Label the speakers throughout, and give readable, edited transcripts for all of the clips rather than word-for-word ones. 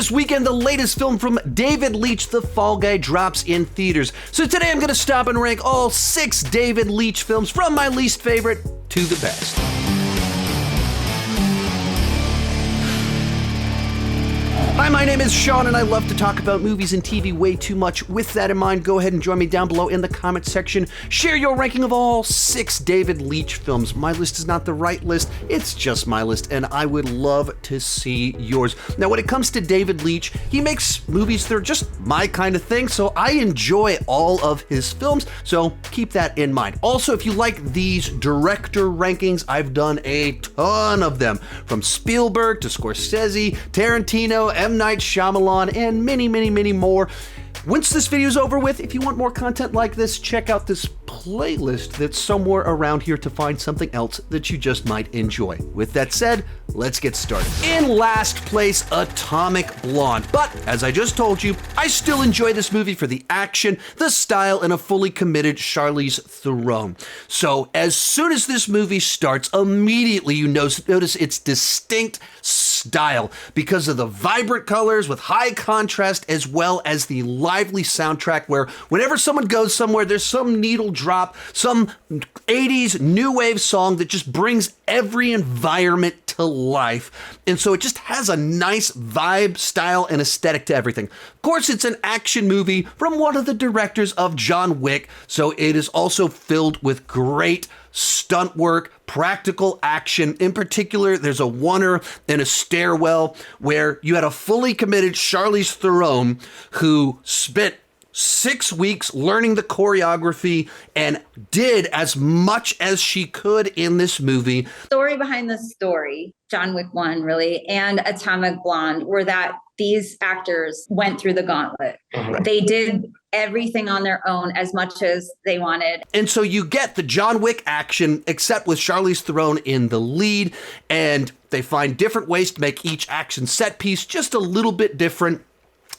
Speaker 1: this weekend, the latest film from David Leitch, The Fall Guy, drops in theaters. So today I'm going to stop and rank all 6 David Leitch films from my least favorite to the best. Hi, my name is Sean, and I love to talk about movies and TV way too much. With that in mind, go ahead and join me down below in the comment section. Share your ranking of all 6 David Leitch films. My list is not the right list, it's just my list, and I would love to see yours. Now, when it comes to David Leitch, he makes movies that are just my kind of thing, so I enjoy all of his films, so keep that in mind. Also, if you like these director rankings, I've done a ton of them, from Spielberg to Scorsese, Tarantino, M. Night Shyamalan, and many, many, many more. Once this video is over with, if you want more content like this, check out this playlist that's somewhere around here to find something else that you just might enjoy. With that said, let's get started. In last place, Atomic Blonde. But, as I just told you, I still enjoy this movie for the action, the style, and a fully committed Charlize Theron. So, as soon as this movie starts, immediately you notice its distinct style because of the vibrant colors with high contrast, as well as the lively soundtrack where whenever someone goes somewhere, there's some needle drop, some 80s new wave song that just brings every environment to life. And so it just has a nice vibe, style, and aesthetic to everything. Of course, it's an action movie from one of the directors of John Wick, so it is also filled with great stunt work, practical action. In particular, there's a oneer in a stairwell where you had a fully committed Charlize Theron who spent 6 weeks learning the choreography and did as much as she could in this movie.
Speaker 2: Story behind the story, John Wick 1 really, and Atomic Blonde, were that these actors went through the gauntlet. Right. They did everything on their own as much as they wanted.
Speaker 1: And so you get the John Wick action, except with Charlize Theron in the lead, and they find different ways to make each action set piece just a little bit different.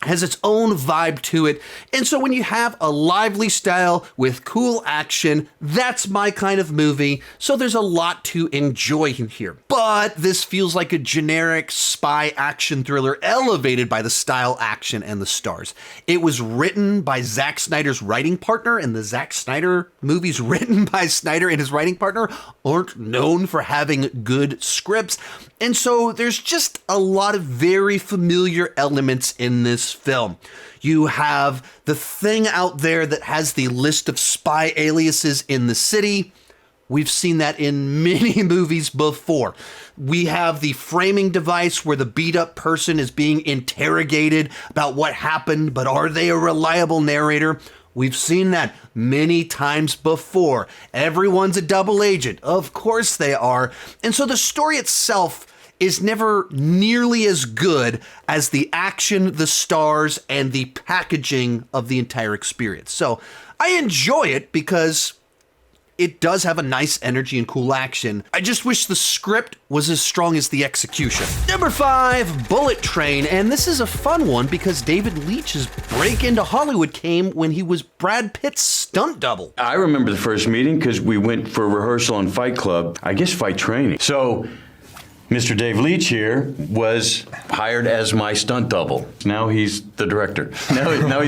Speaker 1: Has its own vibe to it. And so when you have a lively style with cool action, that's my kind of movie. So there's a lot to enjoy in here. But this feels like a generic spy action thriller elevated by the style, action, and the stars. It was written by Zack Snyder's writing partner, and the Zack Snyder movies written by Snyder and his writing partner aren't known for having good scripts. And so there's just a lot of very familiar elements in this film. You have the thing out there that has the list of spy aliases in the city. We've seen that in many movies before. We have the framing device where the beat up person is being interrogated about what happened, but are they a reliable narrator? We've seen that many times before. Everyone's a double agent. Of course they are. And so the story itself is never nearly as good as the action, the stars, and the packaging of the entire experience. So I enjoy it because it does have a nice energy and cool action. I just wish the script was as strong as the execution. Number 5, Bullet Train. And this is a fun one because David Leitch's break into Hollywood came when he was Brad Pitt's stunt double.
Speaker 3: I remember the first meeting because we went for rehearsal on Fight Club, I guess fight training. So Mr. Dave Leitch here was hired as my stunt double. Now he's the director. Now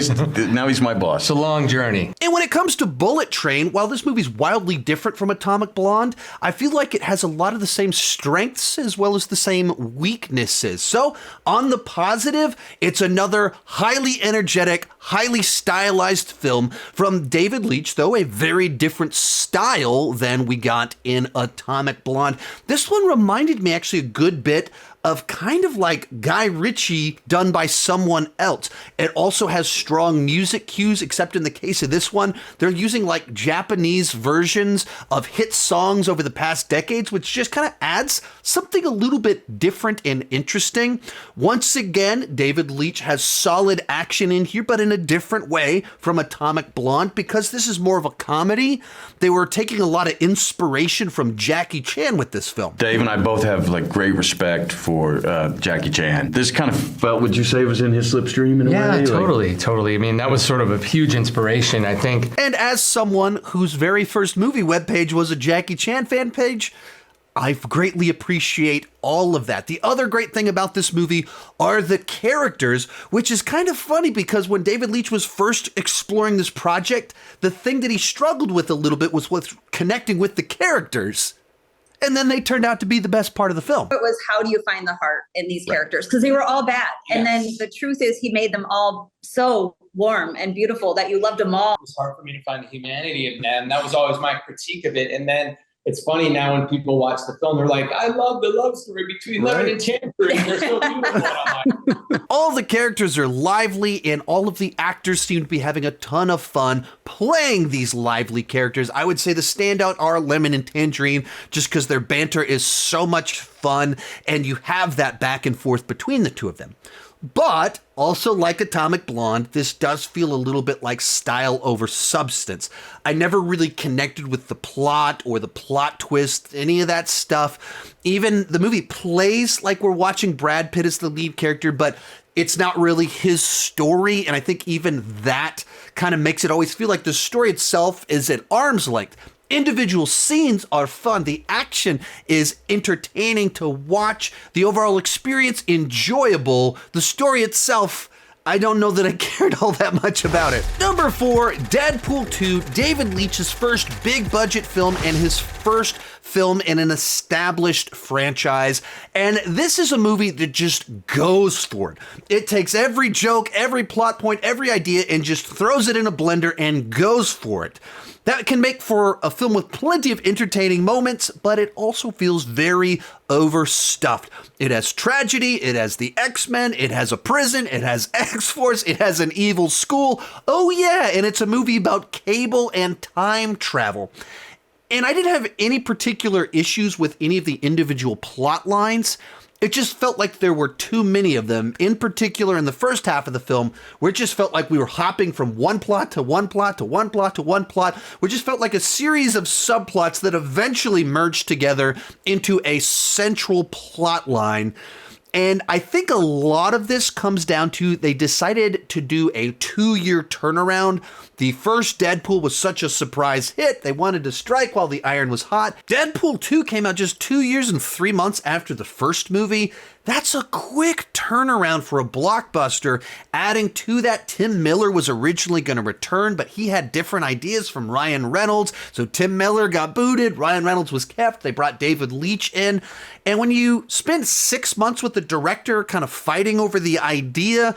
Speaker 3: he's my boss.
Speaker 4: It's a long journey.
Speaker 1: And when it comes to Bullet Train, while this movie's wildly different from Atomic Blonde, I feel like it has a lot of the same strengths as well as the same weaknesses. So, on the positive, it's another highly energetic, highly stylized film from David Leitch, though a very different style than we got in Atomic Blonde. This one reminded me actually a good bit of kind of like Guy Ritchie done by someone else. It also has strong music cues, except in the case of this one, they're using like Japanese versions of hit songs over the past decades, which just kind of adds something a little bit different and interesting. Once again, David Leitch has solid action in here, but in a different way from Atomic Blonde, because this is more of a comedy. They were taking a lot of inspiration from Jackie Chan with this film.
Speaker 3: Dave and I both have like great respect for Jackie Chan. This kind of felt, would you say, was in his slipstream in a way?
Speaker 4: Yeah, totally. I mean, that was sort of a huge inspiration, I think.
Speaker 1: And as someone whose very first movie webpage was a Jackie Chan fan page, I greatly appreciate all of that. The other great thing about this movie are the characters, which is kind of funny because when David Leitch was first exploring this project, the thing that he struggled with a little bit was with connecting with the characters. And then they turned out to be the best part of the film.
Speaker 2: It was, how do you find the heart in these characters? Because they were all bad. And then the truth is he made them all so warm and beautiful that you loved them all.
Speaker 5: It was hard for me to find the humanity in them. That was always my critique of it. And then it's funny now when people watch the film, they're like, I love the love story between Lemon and Chandler. They're so beautiful.
Speaker 1: All the characters are lively, and all of the actors seem to be having a ton of fun playing these lively characters. I would say the standout are Lemon and Tangerine, just because their banter is so much fun, and you have that back and forth between the two of them. But also, like Atomic Blonde, this does feel a little bit like style over substance. I never really connected with the plot or the plot twist, any of that stuff. Even the movie plays like we're watching Brad Pitt as the lead character, but it's not really his story. And I think even that kind of makes it always feel like the story itself is at arm's length. Individual scenes are fun. The action is entertaining to watch. The overall experience enjoyable. The story itself, I don't know that I cared all that much about it. Number 4, Deadpool 2, David Leitch's first big budget film and his first film in an established franchise. And this is a movie that just goes for it. It takes every joke, every plot point, every idea, and just throws it in a blender and goes for it. That can make for a film with plenty of entertaining moments, but it also feels very overstuffed. It has tragedy, it has the X-Men, it has a prison, it has X-Force, it has an evil school. Oh yeah, and it's a movie about cable and time travel. And I didn't have any particular issues with any of the individual plot lines. It just felt like there were too many of them, in particular in the first half of the film, where it just felt like we were hopping from one plot to one plot to one plot to one plot, which just felt like a series of subplots that eventually merged together into a central plot line. And I think a lot of this comes down to they decided to do a 2-year turnaround. The first Deadpool was such a surprise hit, they wanted to strike while the iron was hot. Deadpool 2 came out just 2 years and 3 months after the first movie. That's a quick turnaround for a blockbuster. Adding to that, Tim Miller was originally going to return, but he had different ideas from Ryan Reynolds. So Tim Miller got booted, Ryan Reynolds was kept, they brought David Leitch in. And when you spend 6 months with the director kind of fighting over the idea,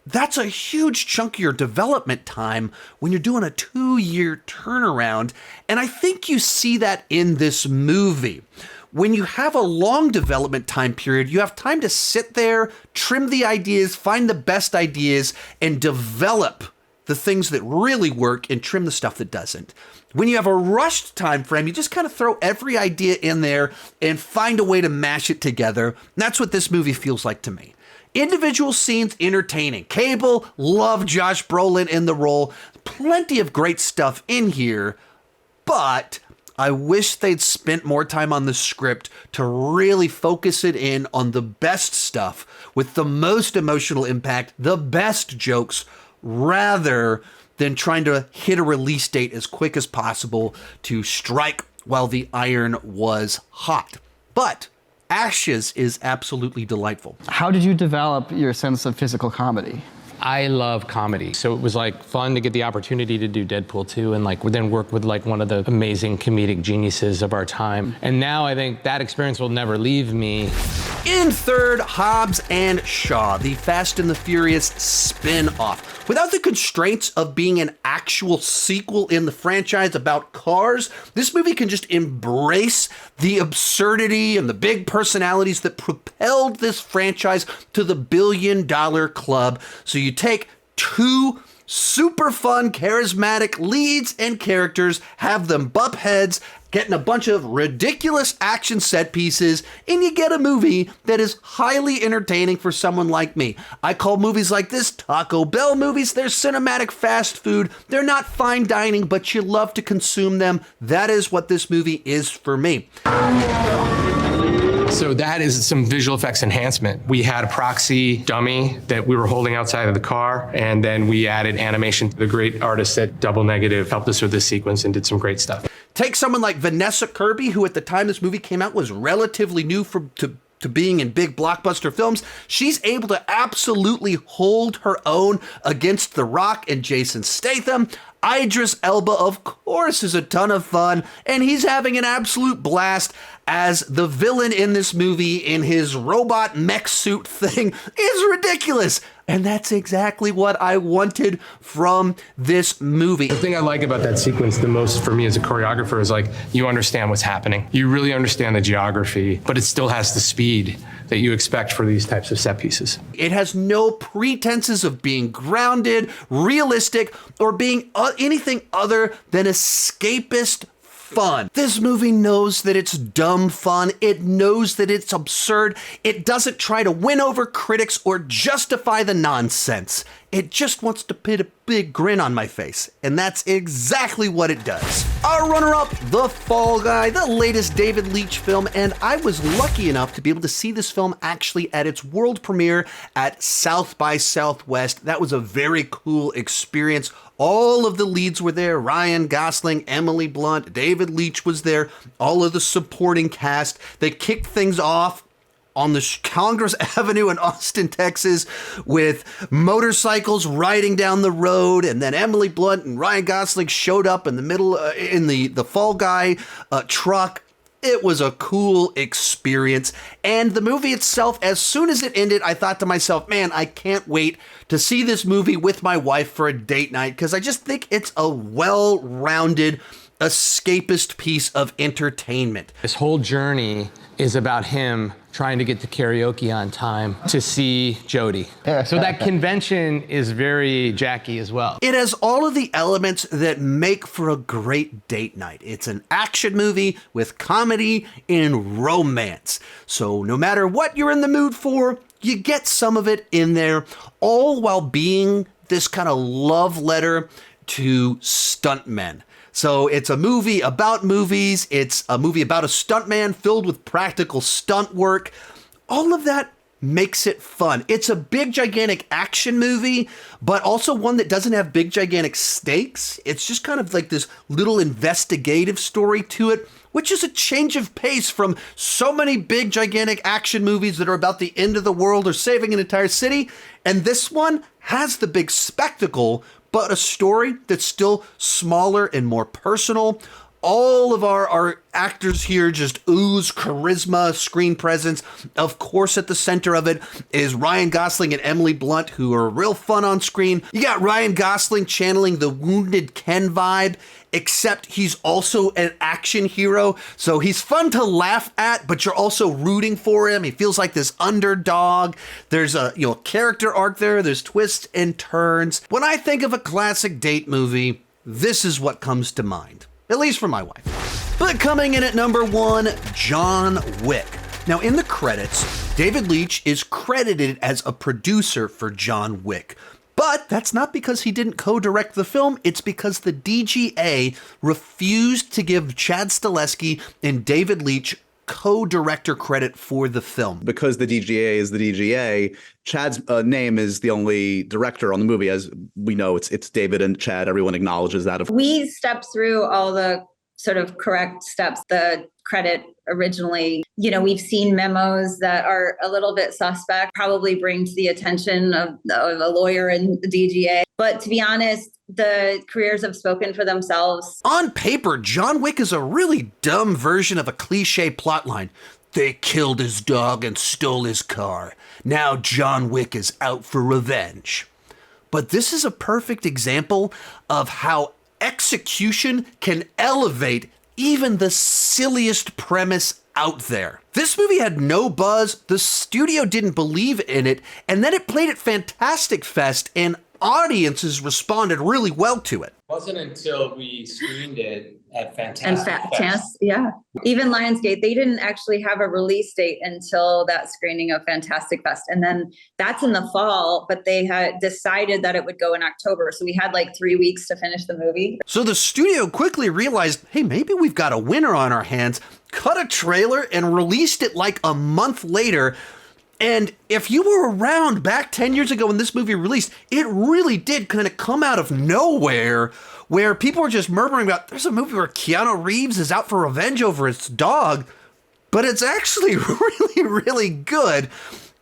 Speaker 1: that's a huge chunk of your development time when you're doing a 2-year turnaround. And I think you see that in this movie. When you have a long development time period, you have time to sit there, trim the ideas, find the best ideas, and develop the things that really work and trim the stuff that doesn't. When you have a rushed time frame, you just kind of throw every idea in there and find a way to mash it together. And that's what this movie feels like to me. Individual scenes entertaining. Cable, love Josh Brolin in the role. Plenty of great stuff in here, but I wish they'd spent more time on the script to really focus it in on the best stuff with the most emotional impact, the best jokes, rather than trying to hit a release date as quick as possible to strike while the iron was hot. But Ashes is absolutely delightful.
Speaker 6: How did you develop your sense of physical comedy?
Speaker 4: I love comedy. So it was like fun to get the opportunity to do Deadpool 2 and like then work with like one of the amazing comedic geniuses of our time. And now I think that experience will never leave me.
Speaker 1: In third, Hobbs and Shaw, the Fast and the Furious spin-off. Without the constraints of being an actual sequel in the franchise about cars, this movie can just embrace the absurdity and the big personalities that propelled this franchise to the billion-dollar club. So you take two super fun, charismatic leads and characters, have them bump heads, getting a bunch of ridiculous action set pieces, and you get a movie that is highly entertaining for someone like me. I call movies like this Taco Bell movies. They're cinematic fast food. They're not fine dining, but you love to consume them. That is what this movie is for me.
Speaker 4: So that is some visual effects enhancement. We had a proxy dummy that we were holding outside of the car, and then we added animation. The great artists at Double Negative helped us with this sequence and did some great stuff.
Speaker 1: Take someone like Vanessa Kirby, who at the time this movie came out was relatively new to being in big blockbuster films. She's able to absolutely hold her own against The Rock and Jason Statham. Idris Elba, of course, is a ton of fun, and he's having an absolute blast as the villain in this movie in his robot mech suit thing is ridiculous. And that's exactly what I wanted from this movie.
Speaker 4: The thing I like about that sequence the most for me as a choreographer is like, you understand what's happening. You really understand the geography, but it still has the speed that you expect for these types of set pieces.
Speaker 1: It has no pretenses of being grounded, realistic, or being anything other than escapist fun. This movie knows that it's dumb fun. It knows that it's absurd. It doesn't try to win over critics or justify the nonsense. It just wants to put a big grin on my face, and that's exactly what it does. Our runner-up, The Fall Guy, the latest David Leitch film, and I was lucky enough to be able to see this film actually at its world premiere at South by Southwest. That was a very cool experience. All of the leads were there. Ryan Gosling, Emily Blunt, David Leitch was there. All of the supporting cast. They kicked things off on the Congress Avenue in Austin, Texas, with motorcycles riding down the road, and then Emily Blunt and Ryan Gosling showed up in the middle in the Fall Guy truck. It was a cool experience, and the movie itself, as soon as it ended, I thought to myself, man, I can't wait to see this movie with my wife for a date night, because I just think it's a well-rounded, escapist piece of entertainment.
Speaker 4: This whole journey is about him trying to get to karaoke on time to see Jodie. So that convention is very Jackie as well.
Speaker 1: It has all of the elements that make for a great date night. It's an action movie with comedy and romance. So no matter what you're in the mood for, you get some of it in there, all while being this kind of love letter to stuntmen. So it's a movie about movies. It's a movie about a stuntman filled with practical stunt work. All of that makes it fun. It's a big, gigantic action movie, but also one that doesn't have big, gigantic stakes. It's just kind of like this little investigative story to it, which is a change of pace from so many big, gigantic action movies that are about the end of the world or saving an entire city. And this one has the big spectacle, but a story that's still smaller and more personal. All of our actors here just ooze charisma, screen presence. Of course, at the center of it is Ryan Gosling and Emily Blunt, who are real fun on screen. You got Ryan Gosling channeling the Wounded Ken vibe, except he's also an action hero. So he's fun to laugh at, but you're also rooting for him. He feels like this underdog. There's a character arc there. There's twists and turns. When I think of a classic date movie, this is what comes to mind. At least for my wife. But coming in at number 1, John Wick. Now in the credits, David Leitch is credited as a producer for John Wick. But that's not because he didn't co-direct the film, it's because the DGA refused to give Chad Stahelski and David Leitch co-director credit for the film.
Speaker 7: Because the DGA is the DGA, Chad's name is the only director on the movie. As we know, it's David and Chad. Everyone acknowledges that.
Speaker 2: We stepped through all the sort of correct steps. The credit originally, we've seen memos that are a little bit suspect, probably bring to the attention of a lawyer in the DGA. But to be honest, the careers have spoken for themselves.
Speaker 1: On paper, John Wick is a really dumb version of a cliche plotline. They killed his dog and stole his car. Now John Wick is out for revenge. But this is a perfect example of how execution can elevate even the silliest premise out there. This movie had no buzz, the studio didn't believe in it, and then it played at Fantastic Fest and audiences responded really well to it.
Speaker 5: It wasn't until we screened it at Fantastic
Speaker 2: And
Speaker 5: Fest.
Speaker 2: Chance, yeah. Even Lionsgate, they didn't actually have a release date until that screening of Fantastic Fest. And then that's in the fall, but they had decided that it would go in October. So we had like 3 weeks to finish the movie.
Speaker 1: So the studio quickly realized, hey, maybe we've got a winner on our hands, cut a trailer and released it like a month later. And if you were around back 10 years ago when this movie released, it really did kind of come out of nowhere, where people were just murmuring about, there's a movie where Keanu Reeves is out for revenge over his dog, but it's actually really, really good.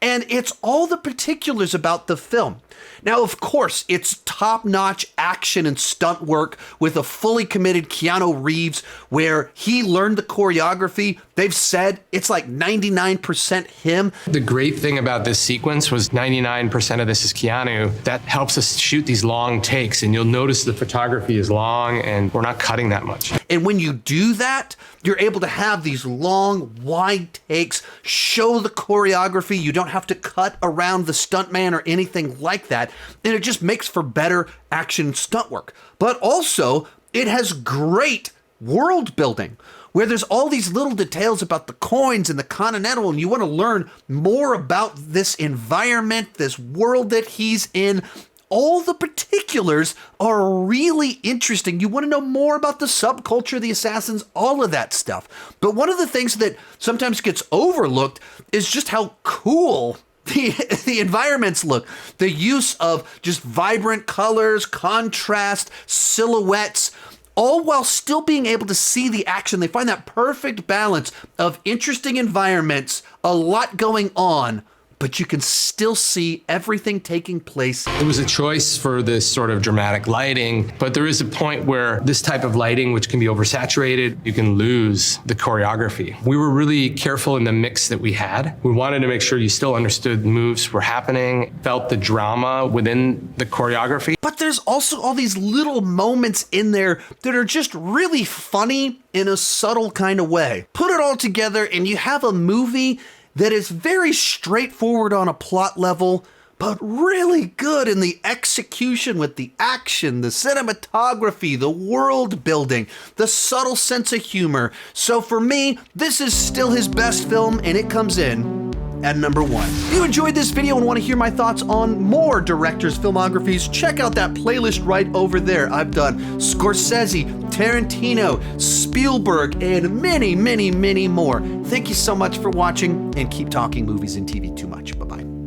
Speaker 1: And it's all the particulars about the film. Now, of course, it's top-notch action and stunt work with a fully committed Keanu Reeves, where he learned the choreography. They've said it's like 99% him.
Speaker 4: The great thing about this sequence was 99% of this is Keanu. That helps us shoot these long takes, and you'll notice the photography is long and we're not cutting that much.
Speaker 1: And when you do that, you're able to have these long, wide takes, show the choreography. You don't have to cut around the stuntman or anything like that. And it just makes for better action stunt work. But also, it has great world building, where there's all these little details about the coins and the Continental, and you want to learn more about this environment, this world that he's in. All the particulars are really interesting. You want to know more about the subculture, the assassins, all of that stuff. But one of the things that sometimes gets overlooked is just how cool the environments look. The use of just vibrant colors, contrast, silhouettes, all while still being able to see the action. They find that perfect balance of interesting environments, a lot going on, but you can still see everything taking place.
Speaker 4: It was a choice for this sort of dramatic lighting, but there is a point where this type of lighting, which can be oversaturated, you can lose the choreography. We were really careful in the mix that we had. We wanted to make sure you still understood moves were happening, felt the drama within the choreography.
Speaker 1: But there's also all these little moments in there that are just really funny in a subtle kind of way. Put it all together and you have a movie that is very straightforward on a plot level, but really good in the execution with the action, the cinematography, the world building, the subtle sense of humor. So for me, this is still his best film, and it comes in at number 1. If you enjoyed this video and want to hear my thoughts on more directors' filmographies, check out that playlist right over there. I've done Scorsese, Tarantino, Spielberg, and many, many, many more. Thank you so much for watching, and keep talking movies and TV too much. Bye-bye.